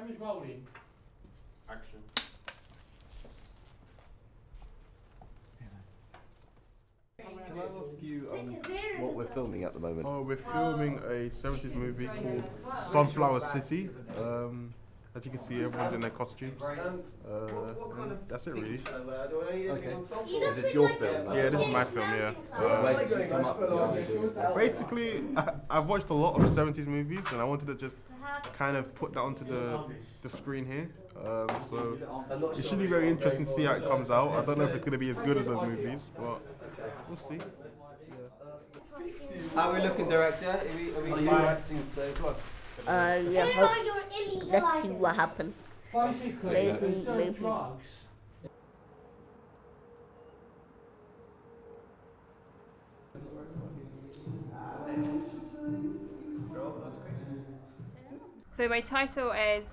Cameras rolling. Action. Can I ask you what we're filming at the moment? Oh, we're filming a 70s movie called Sunflower City. As you can see, everyone's in their costumes. That's it, really. Okay. Is this your film? Yeah, this is my film, yeah. Where did you come up with the idea? Basically, I've watched a lot of 70s movies, and I wanted to just kind of put that onto the screen here. So it should be very interesting to see how it comes out. I don't know if it's going to be as good as the movies, but we'll see. How are we looking, director? Are we acting today as well? Yeah, let's see what happens. Maybe. So my title is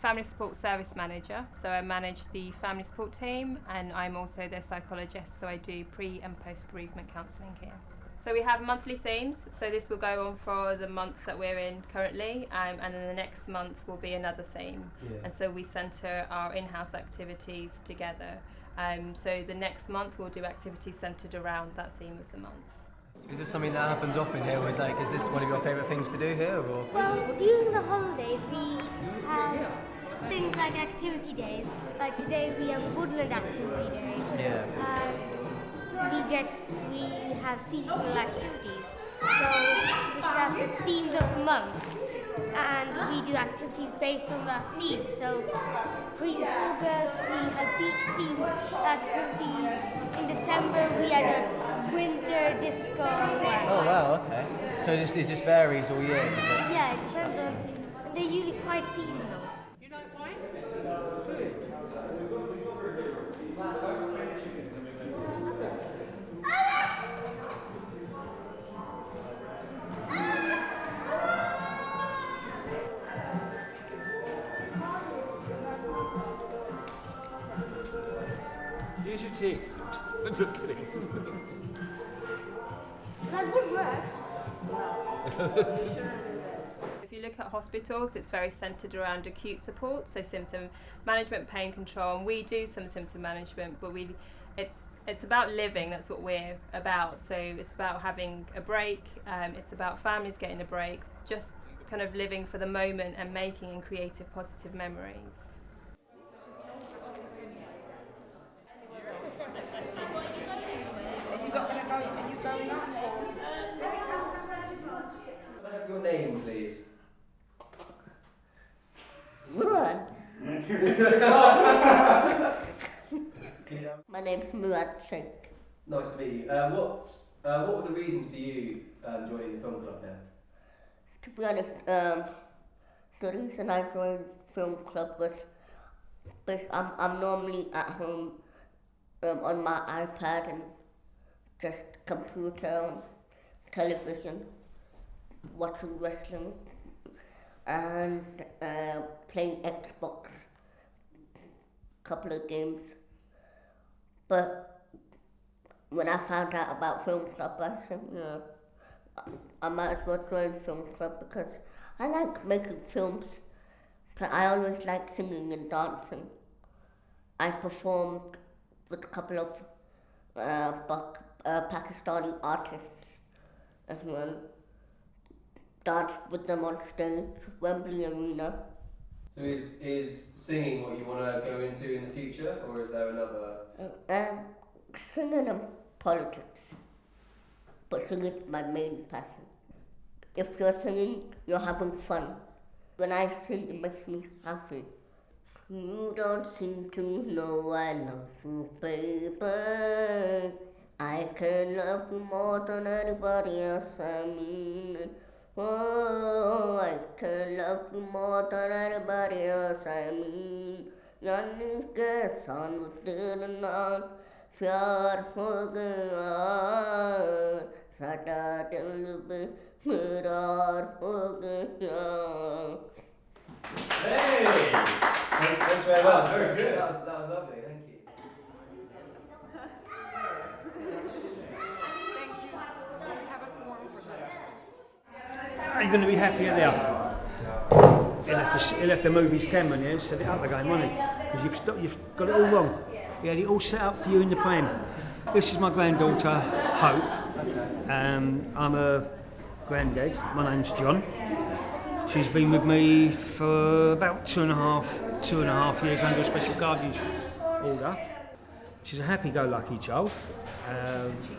Family Support Service Manager. So I manage the family support team, and I'm also their psychologist. So I do pre and post bereavement counselling here. So we have monthly themes. So this will go on for the month that we're in currently, and then the next month will be another theme. Yeah. And so we centre our in-house activities together. So the next month we'll do activities centred around that theme of the month. Is this something that happens often here? Is this one of your favourite things to do here? Or? Well, during the holidays we have things like activity days. Like today we have woodland activity day. Yeah. We have seasonal activities, so which has the themes of the month, and we do activities based on that theme. So preschool girls, we had beach theme activities. In December we had a winter disco. Oh wow, okay. So it just varies all year, does it? Yeah, it depends on. They're usually quite seasonal. You don't mind? Good. Use your teeth. I'm just kidding. That would work. If you look at hospitals, it's very centred around acute support, so symptom management, pain control, and we do some symptom management, but it's about living. That's what we're about. So it's about having a break. It's about families getting a break, just kind of living for the moment and making and creating positive memories. Can I have your name, please? Murad. My name's Murad Sheikh. Nice to meet you. What were the reasons for you joining the film club here? To be honest, the reason I joined film club was because I'm normally at home on my iPad and just computer, television, watching wrestling and playing Xbox, couple of games. But when I found out about film club, I said, I might as well join film club because I like making films, but I always like singing and dancing. I performed with a couple of Pakistani artists as well. Danced with them on stage, Wembley Arena. So is singing what you want to go into in the future, or is there another? Singing and politics, but singing is my main passion. If you're singing, you're having fun. When I sing, it makes me happy. You don't seem to know I love you, baby. I can love you more than anybody else, I mean. Oh, I can love you more than anybody else, I mean. यानी के सानू तेरे नाल प्यार हो गया साडा दिल बेकरार हो गया. Hey! Thanks very much. Very good. That was lovely. Thank you. Are you going to be happy now? he'll have to move his camera in here and set it up again, won't he? Because you've got it all wrong. He had it all set up for you in the plan. This is my granddaughter, Hope. I'm her granddad. My name's John. She's been with me for about two and a half years under a special guardianship order. She's a happy-go-lucky child.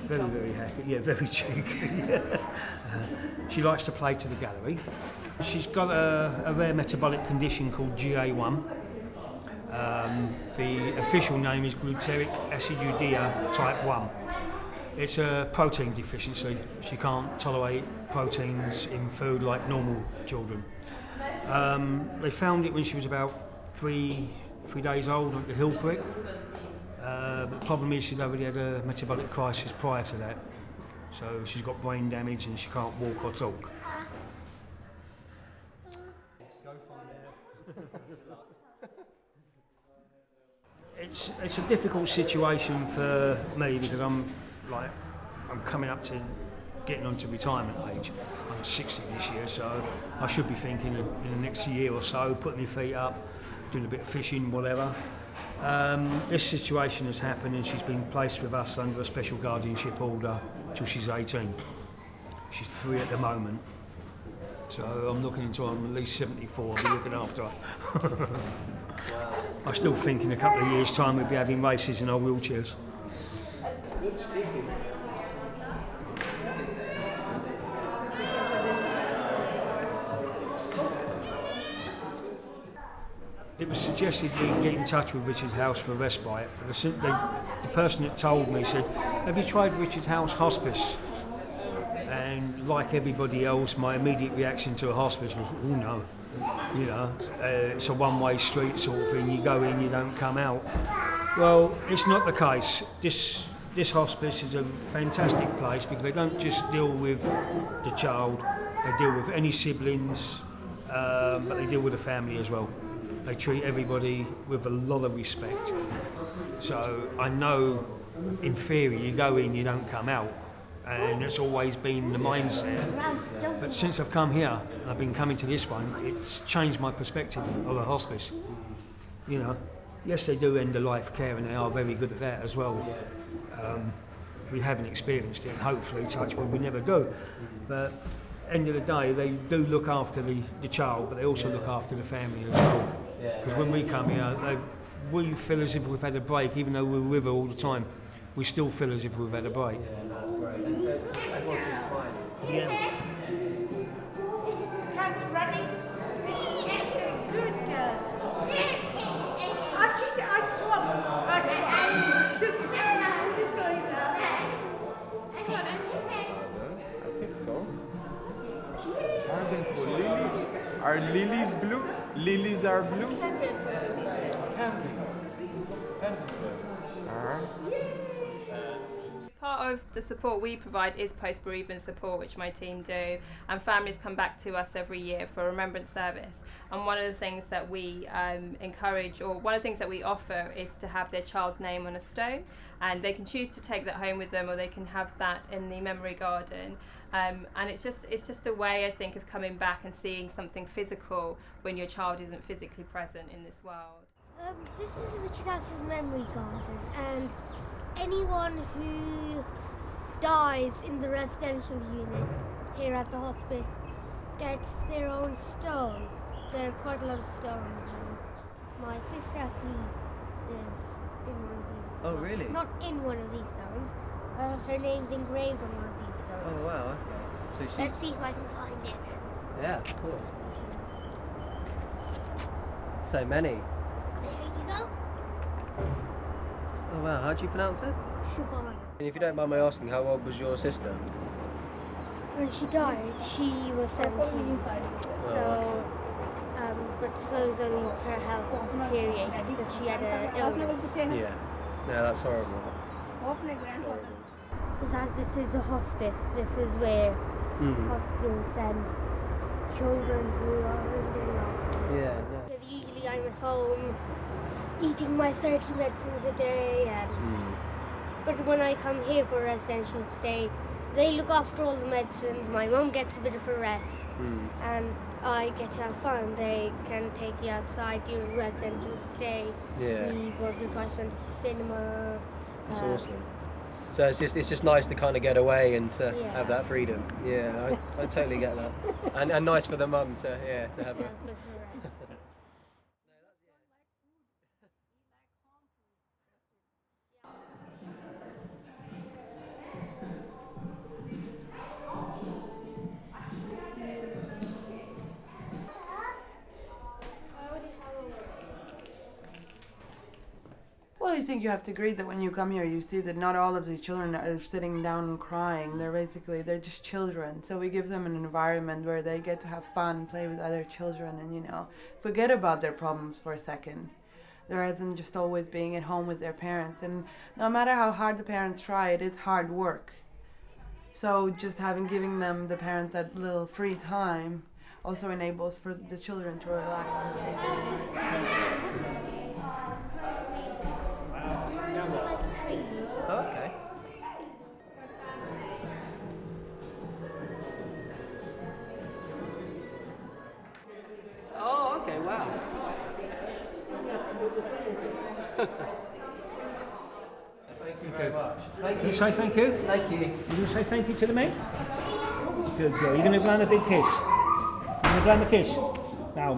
Very, very happy. Yeah, very cheeky. She likes to play to the gallery. She's got a rare metabolic condition called GA1. The official name is glutaric aciduria type 1. It's a protein deficiency. She can't tolerate proteins in food like normal children. They found it when she was about three days old at the Hill Prick. But the problem is she'd already had a metabolic crisis prior to that. So she's got brain damage and she can't walk or talk. It's a difficult situation for me because I'm coming up to getting on to retirement age. I'm 60 this year, so I should be thinking in the next year or so, putting my feet up, doing a bit of fishing, whatever. This situation has happened and she's been placed with us under a special guardianship order till she's 18. She's 3 at the moment. So I'm looking until I'm at least 74, I'll be looking after her. I still think in a couple of years' time we'll be having races in our wheelchairs. It was suggested we get in touch with Richard House for respite. The person that told me said, "Have you tried Richard House Hospice?" And like everybody else, my immediate reaction to a hospice was, "Oh no." You know, it's a one-way street sort of thing. You go in, you don't come out. Well, it's not the case. This hospice is a fantastic place because they don't just deal with the child, they deal with any siblings, but they deal with the family as well. They treat everybody with a lot of respect. So I know, in theory, you go in, you don't come out. And it's always been the mindset. But since I've come here, I've been coming to this one, it's changed my perspective of a hospice. You know, yes, they do end-of-life care and they are very good at that as well. We haven't experienced it, hopefully, touch wood, we never do. But end of the day, they do look after the child, but they also look after the family as well. Because when we come here, we feel as if we've had a break, even though we're with her all the time. We still feel as if we've had a break. Yeah, that's great. And everyone's so smiling. Yeah. Cat's running. Good girl. I'd swap. She's going down. I think so. Are lilies blue? Lilies are blue? Part of the support we provide is post-bereavement support, which my team do, and families come back to us every year for a remembrance service. And one of the things that we encourage, or one of the things that we offer, is to have their child's name on a stone, and they can choose to take that home with them, or they can have that in the memory garden. And it's just a way, I think, of coming back and seeing something physical when your child isn't physically present in this world. This is Richard House's memory garden, and anyone who dies in the residential unit here at the hospice gets their own stone. There are quite a lot of stones. My sister actually is in one of these. Oh, really? Not in one of these stones. Her name's engraved on one of these stones. Oh, wow, okay. So she... Let's see if I can find it. Yeah, of course. So many. There you go. Oh, wow. How do you pronounce it? Siobhan. And if you don't mind my asking, how old was your sister? When she died, she was 17. So, but slowly her health deteriorated because she had an illness. Yeah. Yeah, that's horrible. Because as this is a hospice, this is where hospitals send children who are in their last days. Yeah. Because usually I'm at home eating my 30 medicines a day, and but when I come here for a residential stay, they look after all the medicines. My mum gets a bit of a rest, and I get to have fun. They can take you outside, do a residential stay. Yeah. We once or twice went to cinema. That's awesome. So it's just nice to kind of get away and to Yeah. have that freedom. Yeah, I totally get that. And nice for the mum to have Yeah, a. good for rest. Well, I think you have to agree that when you come here, you see that not all of the children are sitting down and crying. They're just children. So we give them an environment where they get to have fun, play with other children, and forget about their problems for a second. Rather than just always being at home with their parents. And no matter how hard the parents try, it is hard work. So just giving them, the parents, that little free time also enables for the children to relax and take. Oh, okay. Oh, okay. Wow. Thank you very much. Thank You say thank you? Thank you. You going to say thank you to the men? Good girl. You're going to blow them a big kiss. You're going to blow them a kiss? No,